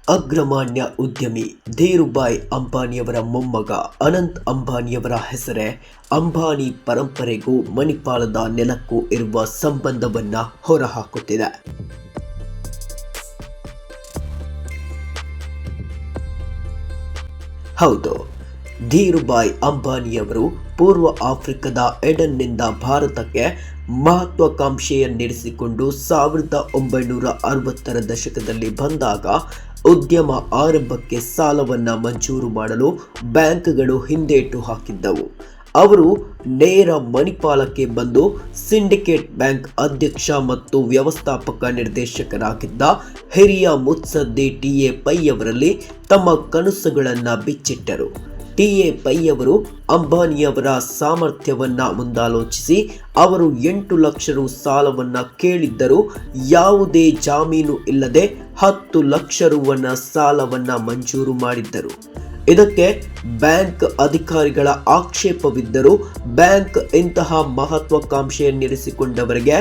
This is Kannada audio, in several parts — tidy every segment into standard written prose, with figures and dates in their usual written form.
ಅಗ್ರಮಾನ್ಯ ಉದ್ಯಮಿ ಧೀರುಭಾಯ್ ಅಂಬಾನಿಯವರ ಮೊಮ್ಮಗ ಅನಂತ್ ಅಂಬಾನಿಯವರ ಹೆಸರೇ ಅಂಬಾನಿ ಪರಂಪರೆಗೂ ಮಣಿಪಾಲದ ನೆಲಕ್ಕೂ ಇರುವ ಸಂಬಂಧವನ್ನ ಹೊರಹಾಕುತ್ತಿದೆ. ಹೌದು, ಧೀರುಭಾಯ್ ಅಂಬಾನಿಯವರು ಪೂರ್ವ ಆಫ್ರಿಕಾದ ಎಡನ್ನಿಂದ ಭಾರತಕ್ಕೆ ಮಹತ್ವಾಕಾಂಕ್ಷೆಯನ್ನಿರಿಸಿಕೊಂಡು 1960ರ ದಶಕದಲ್ಲಿ ಬಂದಾಗ ಉದ್ಯಮ ಆರಂಭಕ್ಕೆ ಸಾಲವನ್ನ ಮಂಜೂರು ಮಾಡಲು ಬ್ಯಾಂಕ್ಗಳು ಹಿಂದೇಟು ಹಾಕಿದ್ದವು. ಅವರು ನೇರ ಮಣಿಪಾಲಕ್ಕೆ ಬಂದು ಸಿಂಡಿಕೇಟ್ ಬ್ಯಾಂಕ್ ಅಧ್ಯಕ್ಷ ಮತ್ತು ವ್ಯವಸ್ಥಾಪಕ ನಿರ್ದೇಶಕರಾಗಿದ್ದ ಹಿರಿಯ ಮುತ್ಸದ್ದಿ ಟಿ.ಎ. ಪೈ ಅವರಲ್ಲಿ ತಮ್ಮ ಕನಸುಗಳನ್ನು ಬಿಚ್ಚಿಟ್ಟರು. ಟಿ.ಎ. ಪೈ ಅವರು ಅಂಬಾನಿಯವರ ಸಾಮರ್ಥ್ಯವನ್ನ ಮುಂದಾಲೋಚಿಸಿ ಅವರು 8 ಲಕ್ಷ ರು ಸಾಲವನ್ನ ಕೇಳಿದ್ದರೂ ಯಾವುದೇ ಜಾಮೀನು ಇಲ್ಲದೆ 10 ಲಕ್ಷ ರುವನ್ನ ಸಾಲವನ್ನ ಮಂಜೂರು ಮಾಡಿದ್ದರು. ಇದಕ್ಕೆ ಬ್ಯಾಂಕ್ ಅಧಿಕಾರಿಗಳ ಆಕ್ಷೇಪವಿದ್ದರೂ ಬ್ಯಾಂಕ್ ಇಂತಹ ಮಹತ್ವಾಕಾಂಕ್ಷೆಯನ್ನಿರಿಸಿಕೊಂಡವರಿಗೆ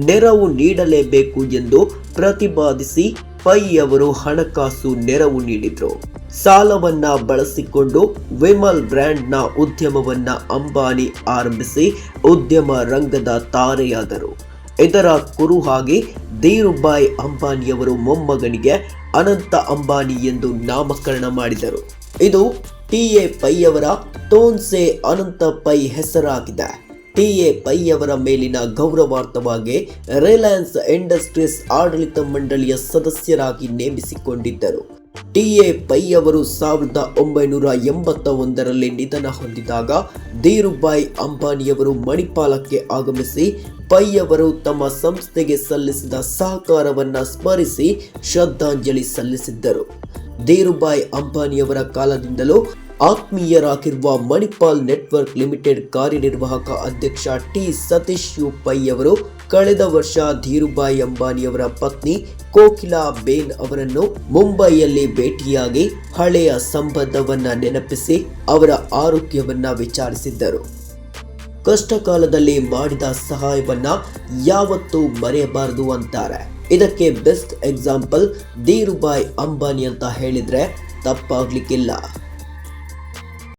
ನೆರವು ನೀಡಲೇಬೇಕು ಎಂದು ಪ್ರತಿಪಾದಿಸಿ ಪೈ ಅವರು ಹಣಕಾಸು ನೆರವು ನೀಡಿದರು. ಸಾಲವನ್ನ ಬಳಸಿಕೊಂಡು ವಿಮಲ್ ಬ್ರ್ಯಾಂಡ್ನ ಉದ್ಯಮವನ್ನ ಅಂಬಾನಿ ಆರಂಭಿಸಿ ಉದ್ಯಮ ರಂಗದ ತಾರೆಯಾದರು. ಇದರ ಕುರುಹಾಗಿ ಧೀರುಭಾಯ್ ಅಂಬಾನಿಯವರು ಮೊಮ್ಮಗನಿಗೆ ಅನಂತ ಅಂಬಾನಿ ಎಂದು ನಾಮಕರಣ ಮಾಡಿದರು. ಇದು ಟಿ.ಎ. ಪೈ ಅವರ ತೋನ್ಸೆ ಅನಂತ ಪೈ ಹೆಸರಾಗಿದೆ. ಟಿ.ಎ. ಪೈ ಅವರ ಮೇಲಿನ ಗೌರವಾರ್ಥವಾಗಿ ರಿಲಯನ್ಸ್ ಇಂಡಸ್ಟ್ರೀಸ್ ಆಡಳಿತ ಮಂಡಳಿಯ ಸದಸ್ಯರಾಗಿ ನೇಮಿಸಿಕೊಂಡಿದ್ದರು. ಟಿ.ಎ. ಪೈ ಅವರು 1981ರಲ್ಲಿ ನಿಧನ ಹೊಂದಿದಾಗ ಧೀರುಭಾಯ್ ಅಂಬಾನಿಯವರು ಮಣಿಪಾಲಕ್ಕೆ ಆಗಮಿಸಿ ಪೈ ಅವರು ತಮ್ಮ ಸಂಸ್ಥೆಗೆ ಸಲ್ಲಿಸಿದ ಸಹಕಾರವನ್ನ ಸ್ಮರಿಸಿ ಶ್ರದ್ಧಾಂಜಲಿ ಸಲ್ಲಿಸಿದ್ದರು. ಧೀರುಭಾಯ್ ಅಂಬಾನಿಯವರ ಕಾಲದಿಂದಲೂ ಆತ್ಮೀಯರಾಗಿರುವ ಮಣಿಪಾಲ್ ನೆಟ್ವರ್ಕ್ ಲಿಮಿಟೆಡ್ ಕಾರ್ಯನಿರ್ವಾಹಕ ಅಧ್ಯಕ್ಷ ಟಿ. ಸತೀಶ್ ಯು ಪೈ ಅವರು ಕಳೆದ ವರ್ಷ ಧೀರುಭಾಯ್ ಅಂಬಾನಿಯವರ ಪತ್ನಿ ಕೋಕಿಲಾ ಬೇನ್ ಅವರನ್ನು ಮುಂಬೈಯಲ್ಲಿ ಭೇಟಿಯಾಗಿ ಹಳೆಯ ಸಂಬಂಧವನ್ನ ನೆನಪಿಸಿ ಅವರ ಆರೋಗ್ಯವನ್ನ ವಿಚಾರಿಸಿದ್ದರು. ಕಷ್ಟಕಾಲದಲ್ಲಿ ಮಾಡಿದ ಸಹಾಯವನ್ನ ಯಾವತ್ತೂ ಮರೆಯಬಾರದು ಅಂತಾರೆ. ಇದಕ್ಕೆ ಬೆಸ್ಟ್ ಎಕ್ಸಾಂಪಲ್ ಧೀರುಭಾಯ್ ಅಂಬಾನಿ ಅಂತ ಹೇಳಿದ್ರೆ ತಪ್ಪಾಗ್ಲಿಕ್ಕಿಲ್ಲ.